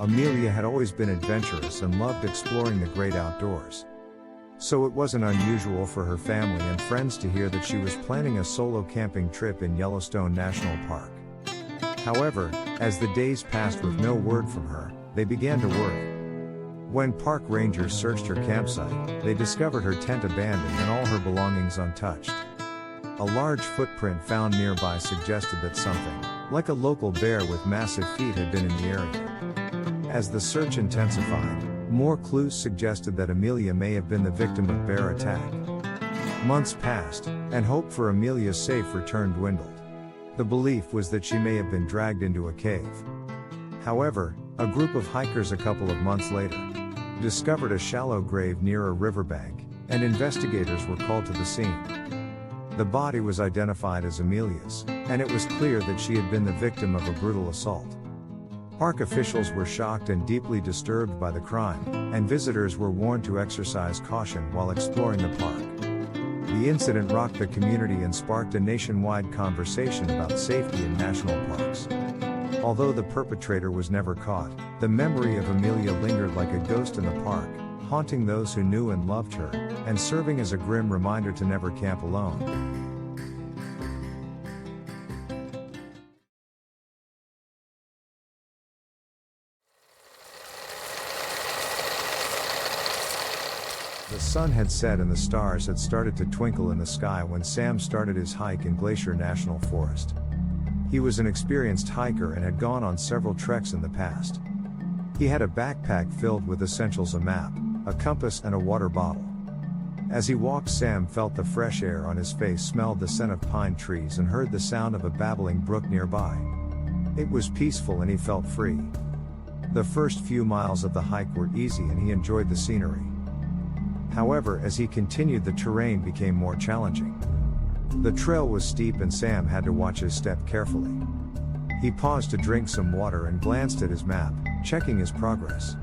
Amelia had always been adventurous and loved exploring the great outdoors. So it wasn't unusual for her family and friends to hear that she was planning a solo camping trip in Yellowstone National Park. However, as the days passed with no word from her, they began to worry. When park rangers searched her campsite, they discovered her tent abandoned and all her belongings untouched. A large footprint found nearby suggested that something, like a local bear with massive feet, had been in the area. As the search intensified, more clues suggested that Amelia may have been the victim of bear attack. Months passed, and hope for Amelia's safe return dwindled. The belief was that she may have been dragged into a cave. However, a group of hikers a couple of months later discovered a shallow grave near a riverbank, and investigators were called to the scene. The body was identified as Amelia's, and it was clear that she had been the victim of a brutal assault. Park officials were shocked and deeply disturbed by the crime, and visitors were warned to exercise caution while exploring the park. The incident rocked the community and sparked a nationwide conversation about safety in national parks. Although the perpetrator was never caught, the memory of Amelia lingered like a ghost in the park, haunting those who knew and loved her, and serving as a grim reminder to never camp alone. The sun had set and the stars had started to twinkle in the sky when Sam started his hike in Glacier National Forest. He was an experienced hiker and had gone on several treks in the past. He had a backpack filled with essentials: a map, a compass, and a water bottle. As he walked, Sam felt the fresh air on his face, smelled the scent of pine trees, and heard the sound of a babbling brook nearby. It was peaceful and he felt free. The first few miles of the hike were easy and he enjoyed the scenery. However, as he continued, the terrain became more challenging. The trail was steep and Sam had to watch his step carefully. He paused to drink some water and glanced at his map, checking his progress.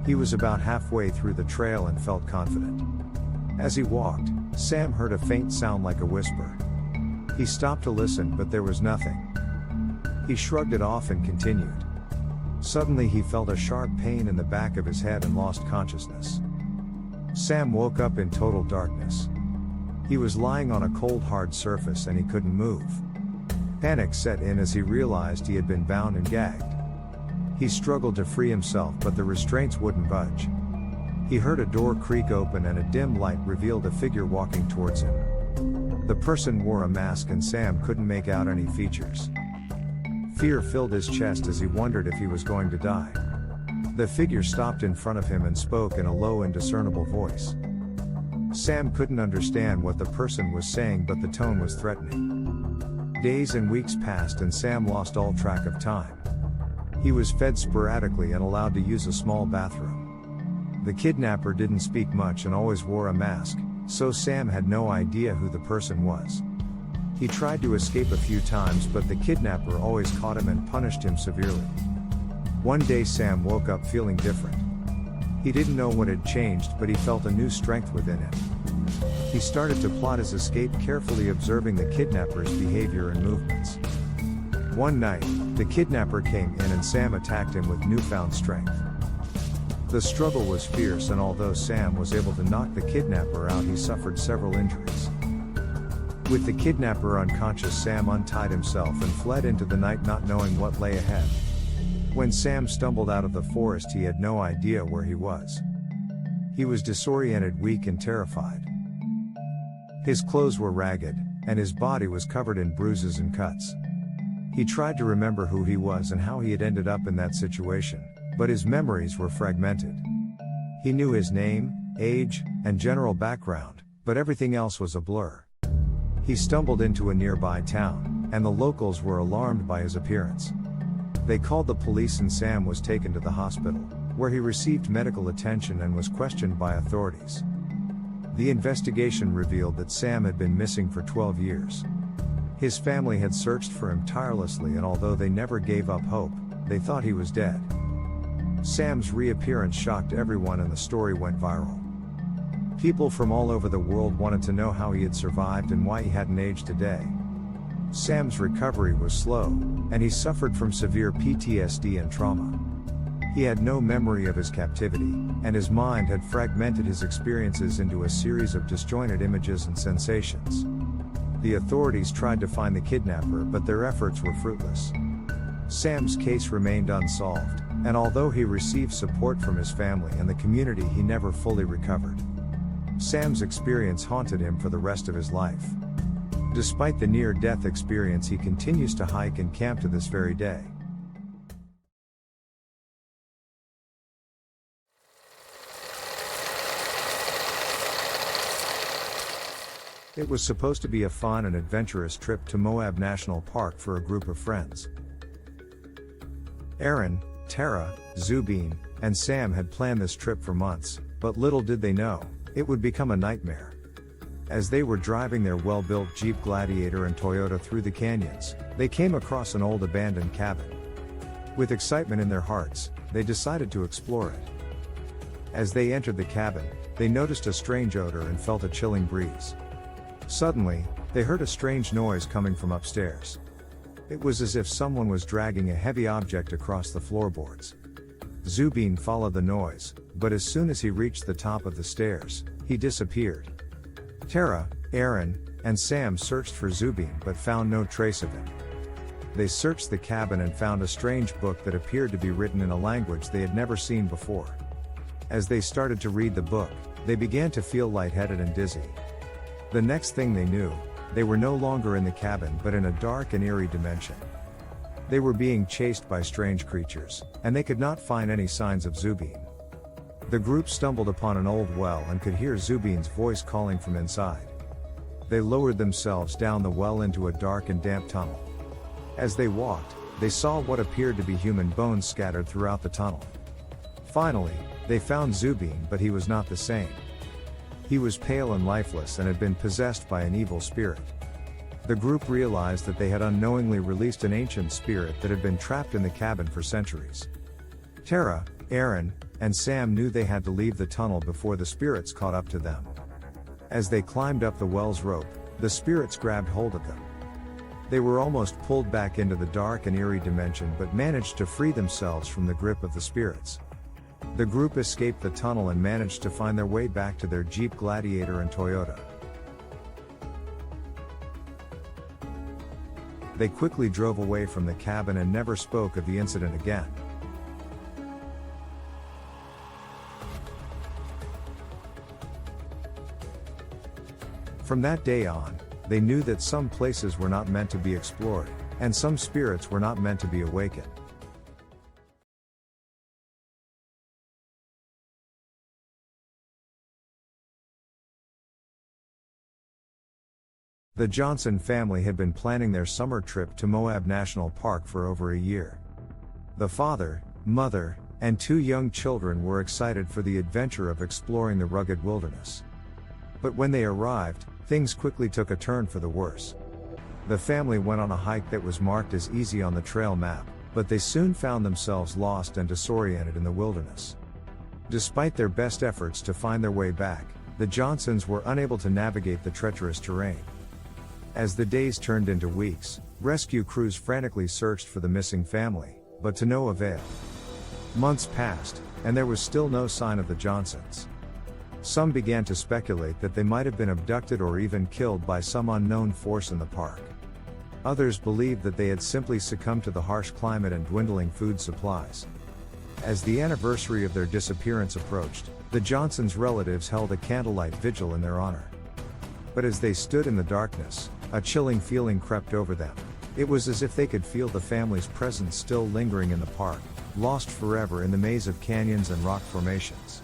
He was about halfway through the trail and felt confident. As he walked, Sam heard a faint sound like a whisper. He stopped to listen, but there was nothing. He shrugged it off and continued. Suddenly he felt a sharp pain in the back of his head and lost consciousness. Sam woke up in total darkness. He was lying on a cold, hard surface and he couldn't move. Panic set in as he realized he had been bound and gagged. He struggled to free himself, but the restraints wouldn't budge. He heard a door creak open and a dim light revealed a figure walking towards him. The person wore a mask and Sam couldn't make out any features. Fear filled his chest as he wondered if he was going to die. The figure stopped in front of him and spoke in a low, indiscernible voice. Sam couldn't understand what the person was saying, but the tone was threatening. Days and weeks passed and Sam lost all track of time. He was fed sporadically and allowed to use a small bathroom. The kidnapper didn't speak much and always wore a mask, so Sam had no idea who the person was. He tried to escape a few times, but the kidnapper always caught him and punished him severely. One day Sam woke up feeling different. He didn't know what had changed, but he felt a new strength within him. He started to plot his escape, carefully observing the kidnapper's behavior and movements. One night, the kidnapper came in and Sam attacked him with newfound strength. The struggle was fierce, and although Sam was able to knock the kidnapper out, he suffered several injuries. With the kidnapper unconscious, Sam untied himself and fled into the night, not knowing what lay ahead. When Sam stumbled out of the forest, he had no idea where he was. He was disoriented, weak, and terrified. His clothes were ragged, and his body was covered in bruises and cuts. He tried to remember who he was and how he had ended up in that situation, but his memories were fragmented. He knew his name, age, and general background, but everything else was a blur. He stumbled into a nearby town, and the locals were alarmed by his appearance. They called the police and Sam was taken to the hospital, where he received medical attention and was questioned by authorities. The investigation revealed that Sam had been missing for 12 years. His family had searched for him tirelessly, and although they never gave up hope, they thought he was dead. Sam's reappearance shocked everyone and the story went viral. People from all over the world wanted to know how he had survived and why he hadn't aged a day. Sam's recovery was slow, and he suffered from severe PTSD and trauma. He had no memory of his captivity, and his mind had fragmented his experiences into a series of disjointed images and sensations. The authorities tried to find the kidnapper, but their efforts were fruitless. Sam's case remained unsolved, and although he received support from his family and the community, he never fully recovered. Sam's experience haunted him for the rest of his life. Despite the near-death experience, he continues to hike and camp to this very day. It was supposed to be a fun and adventurous trip to Moab National Park for a group of friends. Aaron, Tara, Zubin, and Sam had planned this trip for months, but little did they know, it would become a nightmare. As they were driving their well-built Jeep Gladiator and Toyota through the canyons, they came across an old abandoned cabin. With excitement in their hearts, they decided to explore it. As they entered the cabin, they noticed a strange odor and felt a chilling breeze. Suddenly, they heard a strange noise coming from upstairs. It was as if someone was dragging a heavy object across the floorboards. Zubin followed the noise, but as soon as he reached the top of the stairs, he disappeared. Tara, Aaron, and Sam searched for Zubin but found no trace of him. They searched the cabin and found a strange book that appeared to be written in a language they had never seen before. As they started to read the book, they began to feel lightheaded and dizzy. The next thing they knew, they were no longer in the cabin but in a dark and eerie dimension. They were being chased by strange creatures, and they could not find any signs of Zubin. The group stumbled upon an old well and could hear Zubin's voice calling from inside. They lowered themselves down the well into a dark and damp tunnel. As they walked, they saw what appeared to be human bones scattered throughout the tunnel. Finally, they found Zubin, but he was not the same. He was pale and lifeless and had been possessed by an evil spirit. The group realized that they had unknowingly released an ancient spirit that had been trapped in the cabin for centuries. Tara, Aaron, and Sam knew they had to leave the tunnel before the spirits caught up to them. As they climbed up the well's rope, the spirits grabbed hold of them. They were almost pulled back into the dark and eerie dimension but managed to free themselves from the grip of the spirits. The group escaped the tunnel and managed to find their way back to their Jeep Gladiator and Toyota. They quickly drove away from the cabin and never spoke of the incident again. From that day on, they knew that some places were not meant to be explored, and some spirits were not meant to be awakened. The Johnson family had been planning their summer trip to Moab National Park for over a year. The father, mother, and 2 young children were excited for the adventure of exploring the rugged wilderness. But when they arrived, things quickly took a turn for the worse. The family went on a hike that was marked as easy on the trail map, but they soon found themselves lost and disoriented in the wilderness. Despite their best efforts to find their way back, the Johnsons were unable to navigate the treacherous terrain. As the days turned into weeks, rescue crews frantically searched for the missing family, but to no avail. Months passed, and there was still no sign of the Johnsons. Some began to speculate that they might have been abducted or even killed by some unknown force in the park. Others believed that they had simply succumbed to the harsh climate and dwindling food supplies. As the anniversary of their disappearance approached, the Johnsons' relatives held a candlelight vigil in their honor. But as they stood in the darkness, a chilling feeling crept over them. It was as if they could feel the family's presence still lingering in the park, lost forever in the maze of canyons and rock formations.